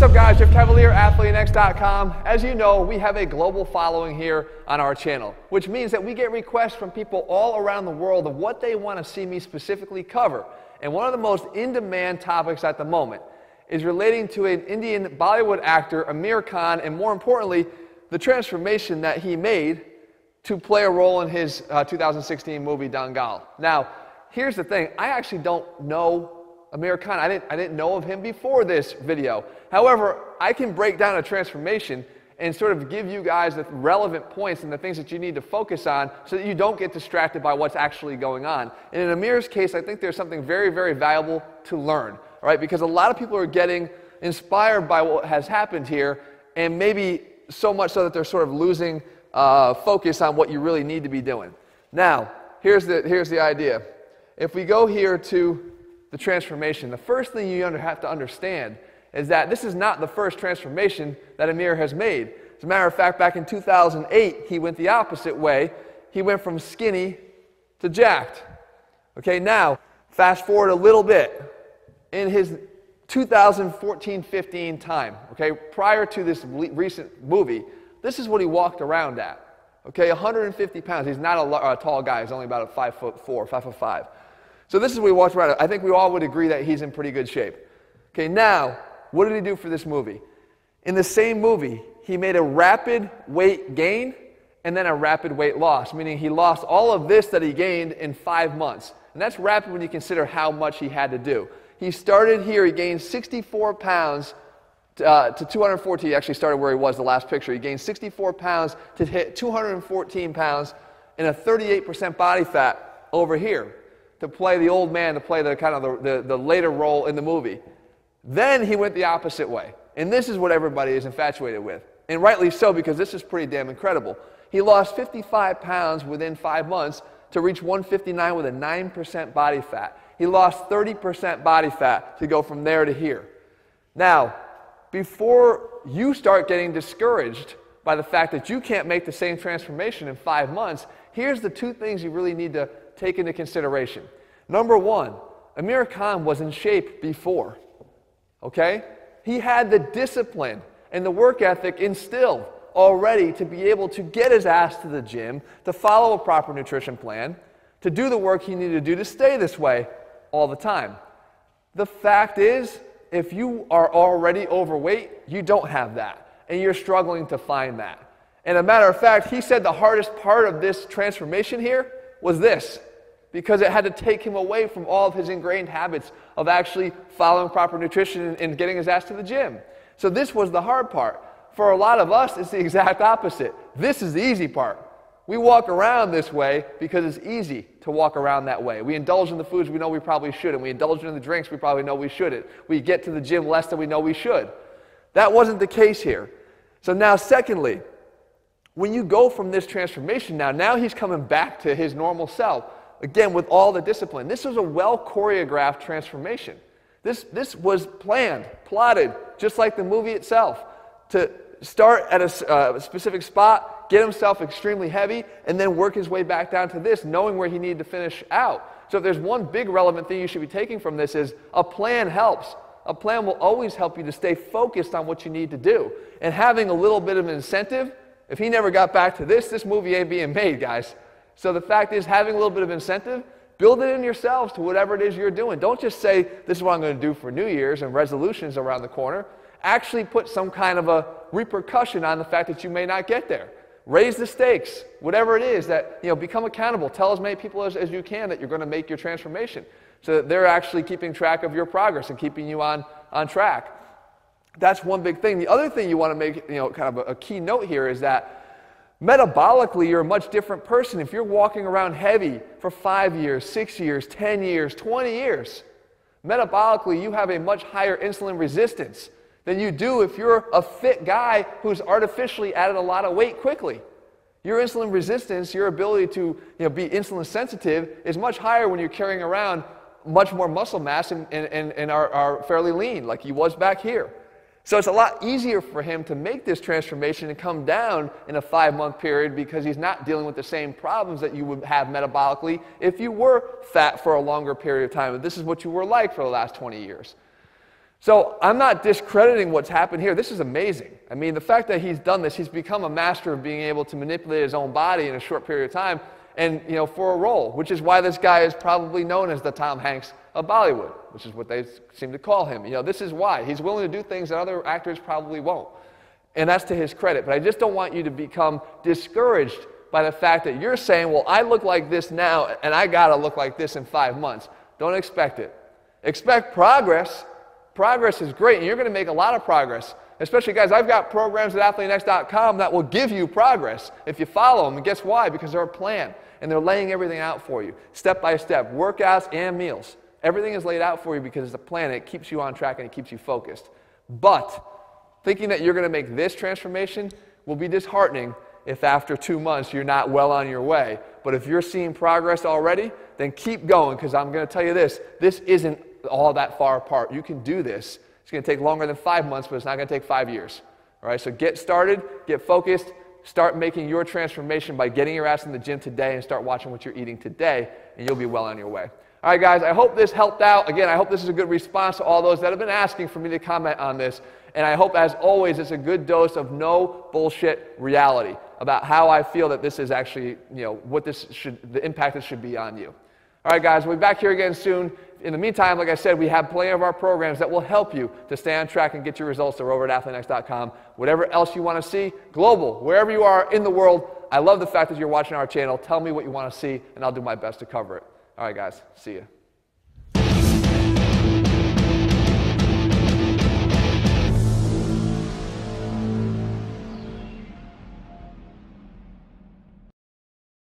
What's up, guys? Jeff Cavalier, AthleanX.com. As you know, we have a global following here on our channel, which means that we get requests from people all around the world of what they want to see me specifically cover. And one of the most in-demand topics at the moment is relating to an Indian Bollywood actor, Aamir Khan, and more importantly, the transformation that he made to play a role in his 2016 movie, Dangal. Now, here's the thing. I actually don't know Aamir Khan. I didn't know of him before this video. However, I can break down a transformation and sort of give you guys the relevant points and the things that you need to focus on so that you don't get distracted by what's actually going on. And in Aamir's case, I think there's something very, very valuable to learn, all right? Because a lot of people are getting inspired by what has happened here, and maybe so much so that they're sort of losing focus on what you really need to be doing. Now, here's the idea. If we go here to the transformation, the first thing you have to understand is that this is not the first transformation that Aamir has made. As a matter of fact, back in 2008, he went the opposite way. He went from skinny to jacked. Okay, now, fast forward a little bit. In his 2014-15 time, okay, prior to this recent movie, this is what he walked around at. Okay, 150 pounds. He's not a tall guy. He's only about 5'4", 5'5". So this is what he walked around at. I think we all would agree that he's in pretty good shape. Okay, now, what did he do for this movie? In the same movie, he made a rapid weight gain and then a rapid weight loss, meaning he lost all of this that he gained in 5 months. And that's rapid when you consider how much he had to do. He started here, he gained 64 pounds to 214. He actually started where he was the last picture. He gained 64 pounds to hit 214 pounds and a 38% body fat over here to play the old man, to play the kind of the later role in the movie. Then he went the opposite way. And this is what everybody is infatuated with. And rightly so, because this is pretty damn incredible. He lost 55 pounds within 5 months to reach 159 with a 9% body fat. He lost 30% body fat to go from there to here. Now, before you start getting discouraged by the fact that you can't make the same transformation in 5 months, here's the 2 things you really need to take into consideration. Number 1, Aamir Khan was in shape before. Okay? He had the discipline and the work ethic instilled already to be able to get his ass to the gym, to follow a proper nutrition plan, to do the work he needed to do to stay this way all the time. The fact is, if you are already overweight, you don't have that, and you're struggling to find that. And a matter of fact, he said the hardest part of this transformation here was this, because it had to take him away from all of his ingrained habits of actually following proper nutrition and getting his ass to the gym. So this was the hard part. For a lot of us, it's the exact opposite. This is the easy part. We walk around this way because it's easy to walk around that way. We indulge in the foods we know we probably shouldn't. We indulge in the drinks we probably know we shouldn't. We get to the gym less than we know we should. That wasn't the case here. So now, secondly, when you go from this transformation now he's coming back to his normal self. Again, with all the discipline. This was a well-choreographed transformation. This was planned, plotted, just like the movie itself, to start at a specific spot, get himself extremely heavy, and then work his way back down to this, knowing where he needed to finish out. So if there's one big relevant thing you should be taking from this is a plan helps. A plan will always help you to stay focused on what you need to do. And having a little bit of an incentive, if he never got back to this movie ain't being made, guys. So the fact is, having a little bit of incentive, build it in yourselves to whatever it is you're doing. Don't just say, this is what I'm going to do for New Year's and resolutions around the corner. Actually put some kind of a repercussion on the fact that you may not get there. Raise the stakes, whatever it is that, become accountable. Tell as many people as you can that you're going to make your transformation so that they're actually keeping track of your progress and keeping you on track. That's one big thing. The other thing you want to make, kind of a key note here is that metabolically, you're a much different person. If you're walking around heavy for 5 years, 6 years, 10 years, 20 years, metabolically, you have a much higher insulin resistance than you do if you're a fit guy who's artificially added a lot of weight quickly. Your insulin resistance, your ability to be insulin sensitive is much higher when you're carrying around much more muscle mass and are fairly lean, like he was back here. So it's a lot easier for him to make this transformation and come down in a 5-month period because he's not dealing with the same problems that you would have metabolically if you were fat for a longer period of time. And this is what you were like for the last 20 years. So I'm not discrediting what's happened here. This is amazing. I mean, the fact that he's done this, he's become a master of being able to manipulate his own body in a short period of time, and for a role, which is why this guy is probably known as the Tom Hanks of Bollywood, which is what they seem to call him. This is why. He's willing to do things that other actors probably won't. And that's to his credit. But I just don't want you to become discouraged by the fact that you're saying, well, I look like this now, and I got to look like this in 5 months. Don't expect it. Expect progress. Progress is great, and you're going to make a lot of progress. Especially, guys, I've got programs at athletenext.com that will give you progress if you follow them. And guess why? Because they're a plan, and they're laying everything out for you, step by step, workouts and meals. Everything is laid out for you because it's a plan, and it keeps you on track, and it keeps you focused. But thinking that you're going to make this transformation will be disheartening if after 2 months you're not well on your way. But if you're seeing progress already, then keep going, because I'm going to tell you this isn't all that far apart. You can do this. It's going to take longer than 5 months, but it's not going to take 5 years. All right, so get started, get focused, start making your transformation by getting your ass in the gym today and start watching what you're eating today, and you'll be well on your way. All right, guys, I hope this helped out. Again, I hope this is a good response to all those that have been asking for me to comment on this. And I hope, as always, it's a good dose of no bullshit reality about how I feel that this is actually, what the impact it should be on you. All right, guys, we'll be back here again soon. In the meantime, like I said, we have plenty of our programs that will help you to stay on track and get your results. They're over at athletenext.com. Whatever else you want to see, global, wherever you are in the world, I love the fact that you're watching our channel. Tell me what you want to see, and I'll do my best to cover it. All right, guys, see you.